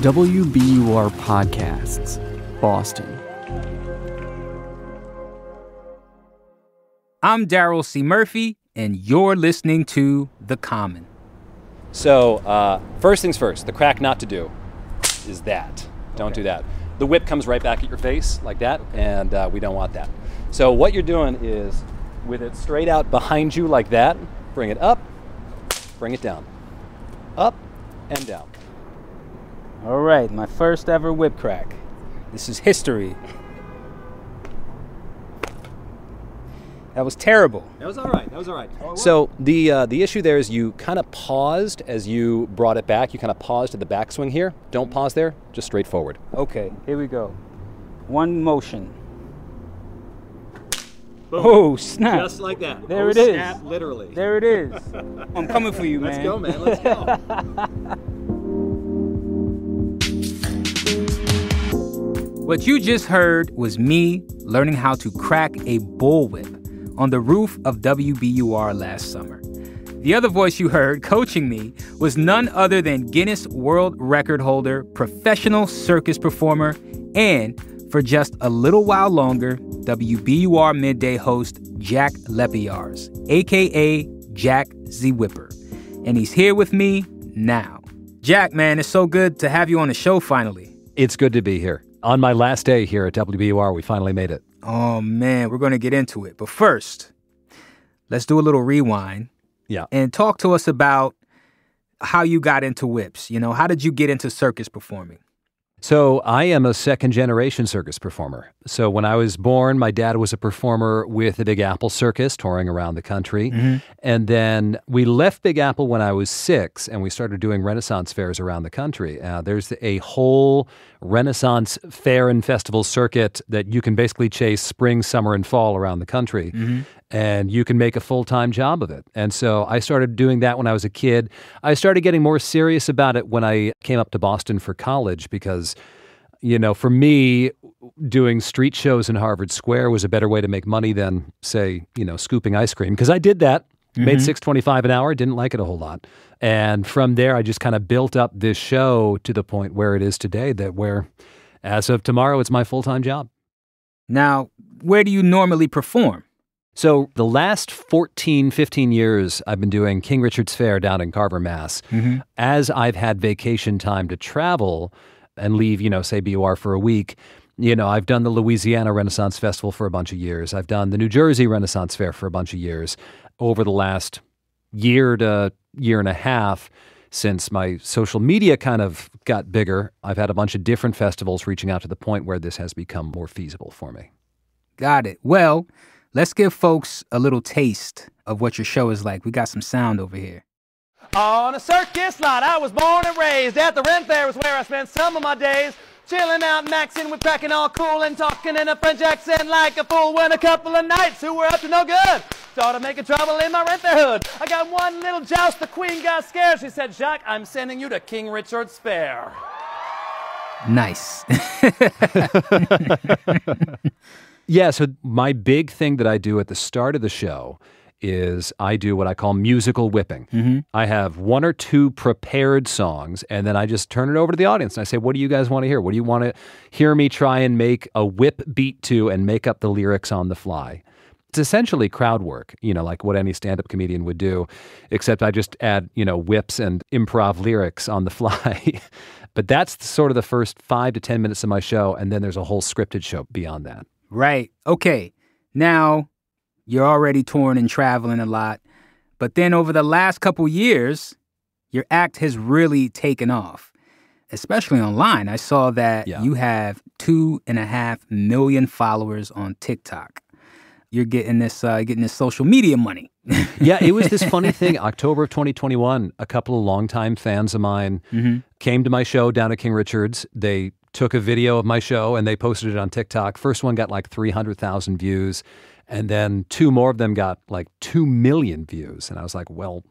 WBUR Podcasts, Boston. I'm Daryl C. Murphy, and you're listening to The Common. So, first things first, the crack not to do is that. Don't do that. The whip comes right back at your face like that, and we don't want that. So what you're doing is, with it straight out behind you like that, bring it up, bring it down. Up and down. All right, my first ever whip crack. This is history. That was terrible. That was all right. So the issue there is you kind of paused as you brought it back. You kind of paused at the backswing here. Don't pause there. Just straight forward. Okay, here we go. One motion. Boom. Oh, snap. Just like that. There it is. Snap, literally. There it is. I'm coming for you, man. Let's go, man. Let's go. What you just heard was me learning how to crack a bullwhip on the roof of WBUR last summer. The other voice you heard coaching me was none other than Guinness World Record holder, professional circus performer, and for just a little while longer, WBUR midday host Jack Lepiarz, a.k.a. Jack Z Whipper. And he's here with me now. Jack, man, it's so good to have you on the show finally. It's good to be here. On my last day here at WBUR, we finally made it. Oh, man, we're going to get into it. But first, let's do a little rewind. Yeah. And talk to us about how you got into whips. You know, how did you get into circus performing? So I am a second-generation circus performer. So when I was born, my dad was a performer with the Big Apple Circus, touring around the country. Mm-hmm. And then we left Big Apple when I was 6, and we started doing Renaissance fairs around the country. There's a whole Renaissance fair and festival circuit that you can basically chase spring, summer, and fall around the country. Mm-hmm. And you can make a full-time job of it. And so I started doing that when I was a kid. I started getting more serious about it when I came up to Boston for college because, you know, for me, doing street shows in Harvard Square was a better way to make money than, say, you know, scooping ice cream. Because I did that, made $6.25 an hour, didn't like it a whole lot. And from there, I just kind of built up this show to the point where it is today, that where, as of tomorrow, it's my full-time job. Now, where do you normally perform? So the last 14, 15 years, I've been doing King Richard's Fair down in Carver, Mass. Mm-hmm. As I've had vacation time to travel and leave, you know, say BUR for a week, you know, I've done the Louisiana Renaissance Festival for a bunch of years. I've done the New Jersey Renaissance Fair for a bunch of years. Over the last year to year and a half, since my social media kind of got bigger, I've had a bunch of different festivals reaching out to the point where this has become more feasible for me. Got it. Well, let's give folks a little taste of what your show is like. We got some sound over here. On a circus lot, I was born and raised. At the Ren Fair was where I spent some of my days. Chilling out, maxing, with cracking all cool and talking in a French accent like a fool. When a couple of knights who were up to no good started making trouble in my Ren Fair hood. I got one little joust, the queen got scared. She said, Jacques, I'm sending you to King Richard's Fair. Nice. Yeah, so my big thing that I do at the start of the show is I do what I call musical whipping. Mm-hmm. I have one or two prepared songs, and then I just turn it over to the audience, and I say, what do you guys want to hear? What do you want to hear me try and make a whip beat to and make up the lyrics on the fly? It's essentially crowd work, you know, like what any stand-up comedian would do, except I just add, you know, whips and improv lyrics on the fly. But that's sort of the first 5 to 10 minutes of my show, and then there's a whole scripted show beyond that. Right. Okay. Now, you're already touring and traveling a lot, but then over the last couple years, your act has really taken off, especially online. I saw that you have 2.5 million followers on TikTok. You're getting this social media money. Yeah, it was this funny thing. October of 2021, a couple of longtime fans of mine came to my show down at King Richard's. They took a video of my show and they posted it on TikTok. First one got like 300,000 views. And then 2 more of them got like 2 million views. And I was like, well,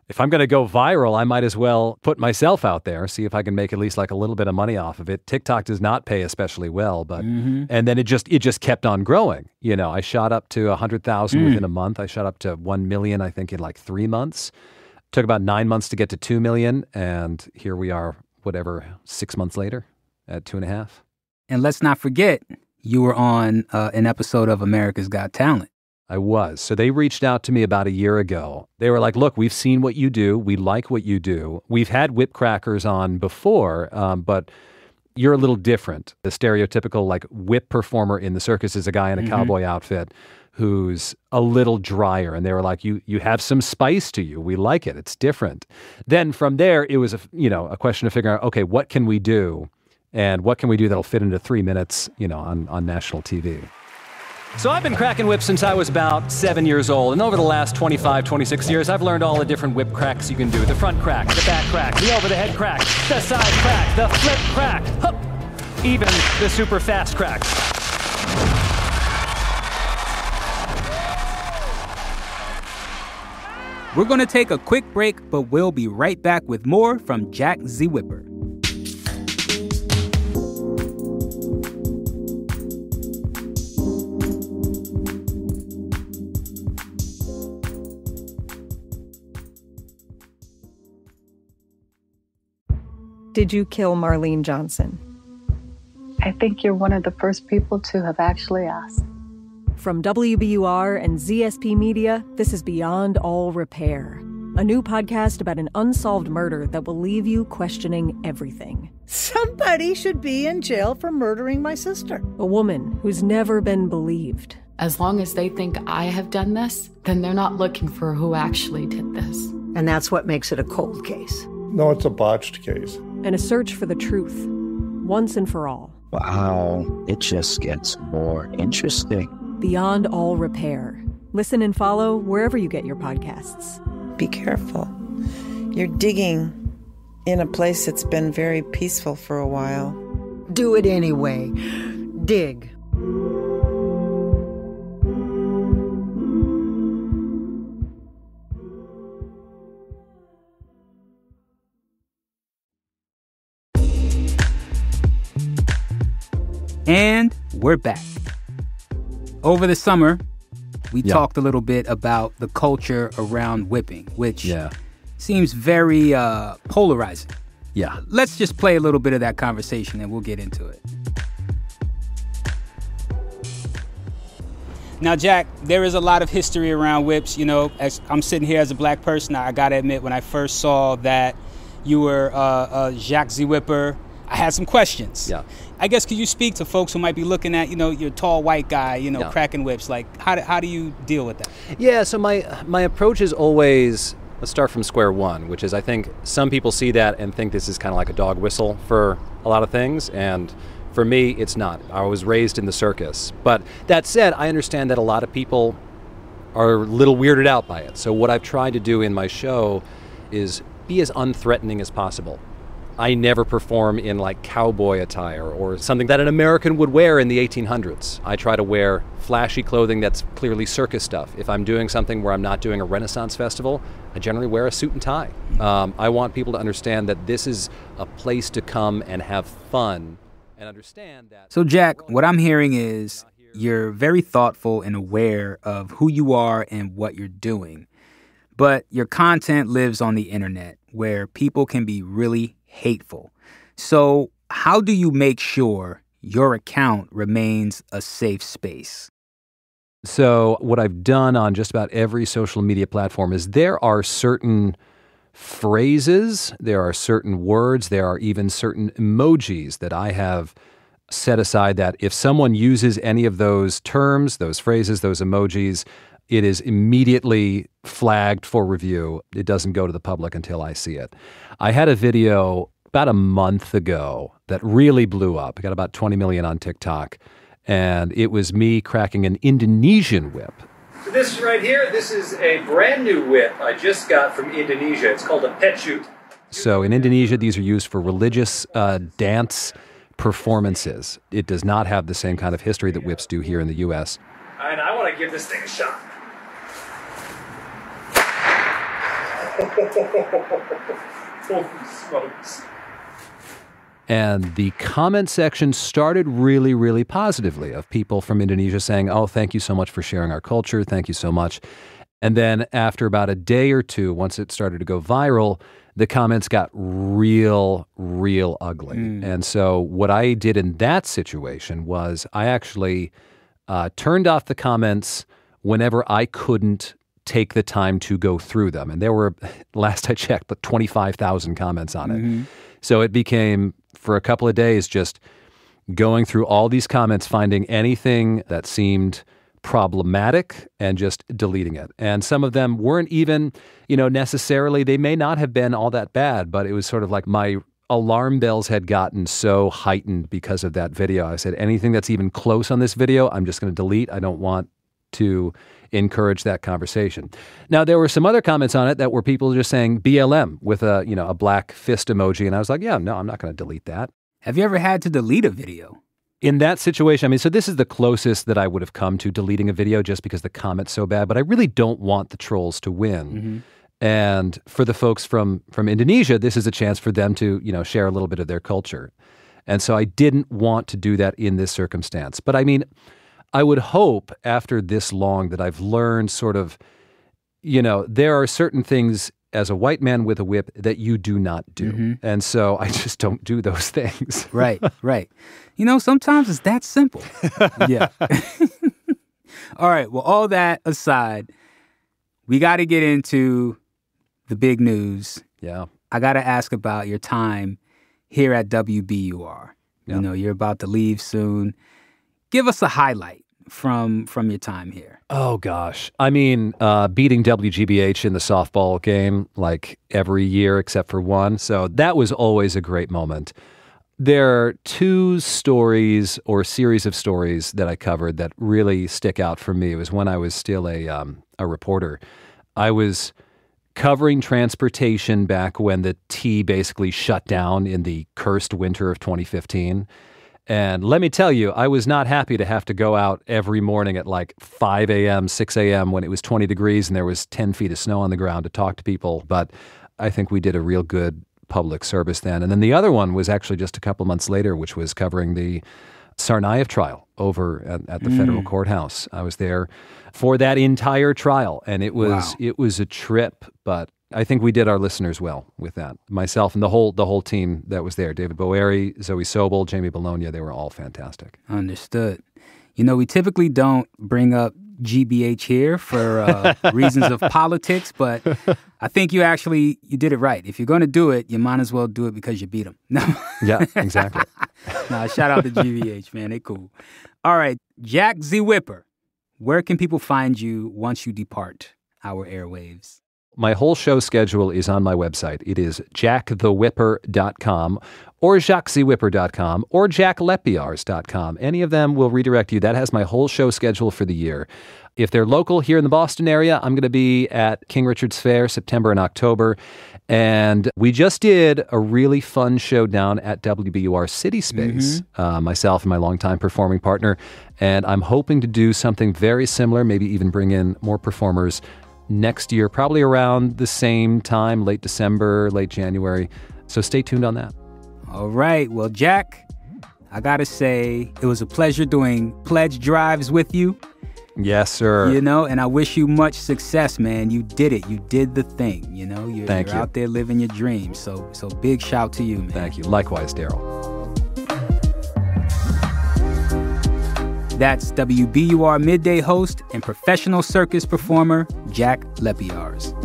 if I'm going to go viral, I might as well put myself out there, see if I can make at least like a little bit of money off of it. TikTok does not pay especially well, but and then it just kept on growing. You know, I shot up to 100,000 within a month. I shot up to 1 million, I think, in like 3 months. Took about 9 months to get to 2 million, and here we are whatever, 6 months later at 2.5. And let's not forget, you were on an episode of America's Got Talent. I was. So they reached out to me about a year ago. They were like, look, we've seen what you do. We like what you do. We've had whip crackers on before, but you're a little different. The stereotypical like whip performer in the circus is a guy in a cowboy outfit who's a little drier. And they were like, you have some spice to you. We like it. It's different. Then from there, it was a question of figuring out, okay, what can we do? And what can we do that'll fit into 3 minutes, on national TV? So I've been cracking whips since I was about 7 years old. And over the last 25, 26 years, I've learned all the different whip cracks you can do. The front crack, the back crack, the over-the-head crack, the side crack, the flip crack, hup, even the super fast cracks. We're going to take a quick break, but we'll be right back with more from Jack Z. Whipper. Did you kill Marlene Johnson? I think you're one of the first people to have actually asked. From WBUR and ZSP Media, this is Beyond All Repair, a new podcast about an unsolved murder that will leave you questioning everything. Somebody should be in jail for murdering my sister. A woman who's never been believed. As long as they think I have done this, then they're not looking for who actually did this. And that's what makes it a cold case. No, it's a botched case. And a search for the truth, once and for all. Wow, it just gets more interesting. Beyond All Repair. Listen and follow wherever you get your podcasts. Be careful. You're digging in a place that's been very peaceful for a while. Do it anyway. Dig. And we're back. Over the summer, we talked a little bit about the culture around whipping, which seems very polarizing. Yeah. Let's just play a little bit of that conversation and we'll get into it. Now, Jack, there is a lot of history around whips. As I'm sitting here as a black person, I got to admit, when I first saw that you were Jacques Z. Whipper, I had some questions. Yeah. I guess, could you speak to folks who might be looking at, you're a tall white guy, cracking whips? Like, how do you deal with that? Yeah, so my approach is always, let's start from square one, which is I think some people see that and think this is kind of like a dog whistle for a lot of things. And for me, it's not. I was raised in the circus. But that said, I understand that a lot of people are a little weirded out by it. So what I've tried to do in my show is be as unthreatening as possible. I never perform in like cowboy attire or something that an American would wear in the 1800s. I try to wear flashy clothing that's clearly circus stuff. If I'm doing something where I'm not doing a Renaissance festival, I generally wear a suit and tie. I want people to understand that this is a place to come and have fun and understand that. So, Jack, what I'm hearing is you're very thoughtful and aware of who you are and what you're doing. But your content lives on the internet where people can be really hateful. So how do you make sure your account remains a safe space? So what I've done on just about every social media platform is there are certain phrases, there are certain words, there are even certain emojis that I have set aside that if someone uses any of those terms, those phrases, those emojis, it is immediately flagged for review. It doesn't go to the public until I see it. I had a video about a month ago that really blew up. It got about 20 million on TikTok. And it was me cracking an Indonesian whip. So this right here, this is a brand new whip I just got from Indonesia. It's called a petchute. So in Indonesia, these are used for religious dance performances. It does not have the same kind of history that whips do here in the U.S. And I want to give this thing a shot. Holy smokes. And the comment section started really, really positively of people from Indonesia saying, oh, thank you so much for sharing our culture. Thank you so much. And then after about a day or two, once it started to go viral, the comments got real ugly. And so what I did in that situation was I actually turned off the comments whenever I couldn't take the time to go through them. And there were, last I checked, 25,000 comments on it. So it became, for a couple of days, just going through all these comments, finding anything that seemed problematic and just deleting it. And some of them weren't even, necessarily, they may not have been all that bad, but it was sort of like my alarm bells had gotten so heightened because of that video. I said, anything that's even close on this video, I'm just going to delete. I don't want to encourage that conversation. Now, there were some other comments on it that were people just saying BLM with a black fist emoji. And I was like, yeah, no, I'm not going to delete that. Have you ever had to delete a video? In that situation, so this is the closest that I would have come to deleting a video just because the comment's so bad, but I really don't want the trolls to win. And for the folks from Indonesia, this is a chance for them to, share a little bit of their culture. And so I didn't want to do that in this circumstance. But I mean, I would hope after this long that I've learned sort of, there are certain things as a white man with a whip that you do not do. And so I just don't do those things. Right. Sometimes it's that simple. Yeah. All right. Well, all that aside, we got to get into the big news. Yeah. I got to ask about your time here at WBUR. Yeah. You're about to leave soon. Give us a highlight from your time here. Oh, gosh. I mean, beating WGBH in the softball game like every year except for one. So that was always a great moment. There are two stories or series of stories that I covered that really stick out for me. It was when I was still a reporter. I was covering transportation back when the T basically shut down in the cursed winter of 2015. And let me tell you, I was not happy to have to go out every morning at like 5 a.m., 6 a.m. when it was 20 degrees and there was 10 feet of snow on the ground to talk to people. But I think we did a real good public service then. And then the other one was actually just a couple months later, which was covering the Tsarnaev trial over at the federal courthouse. I was there for that entire trial, and it was a trip, but I think we did our listeners well with that. Myself and the whole team that was there, David Boeri, Zoe Sobel, Jamie Bologna, they were all fantastic. Understood. We typically don't bring up GBH here for reasons of politics, but I think you did it right. If you're going to do it, you might as well do it because you beat them. Yeah, exactly. Nah, shout out to GBH, man. They cool. All right, Jack Z. Whipper, where can people find you once you depart our airwaves? My whole show schedule is on my website. It is jackthewhipper.com or jacqueszwhipper.com or jacklepiarz.com. Any of them will redirect you. That has my whole show schedule for the year. If they're local here in the Boston area, I'm going to be at King Richard's Fair, September and October. And we just did a really fun show down at WBUR City Space, myself and my longtime performing partner. And I'm hoping to do something very similar, maybe even bring in more performers next year, probably around the same time, late December, late January. So stay tuned on that. All right. Well, Jack, I got to say, it was a pleasure doing pledge drives with you. Yes, sir. And I wish you much success, man. You did it. You did the thing. You're out there living your dreams. So big shout to you, man. Thank you. Likewise, Daryl. That's WBUR Midday host and professional circus performer, Jack Lepiarz.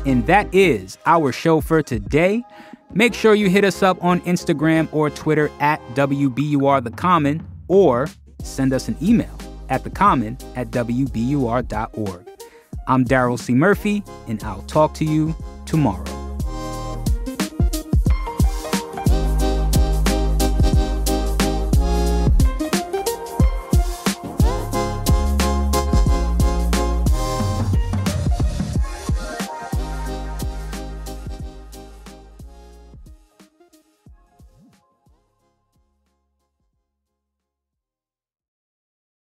And that is our show for today. Make sure you hit us up on Instagram or Twitter at WBUR The Common, or send us an email at thecommon@wbur.org. I'm Daryl C. Murphy, and I'll talk to you tomorrow.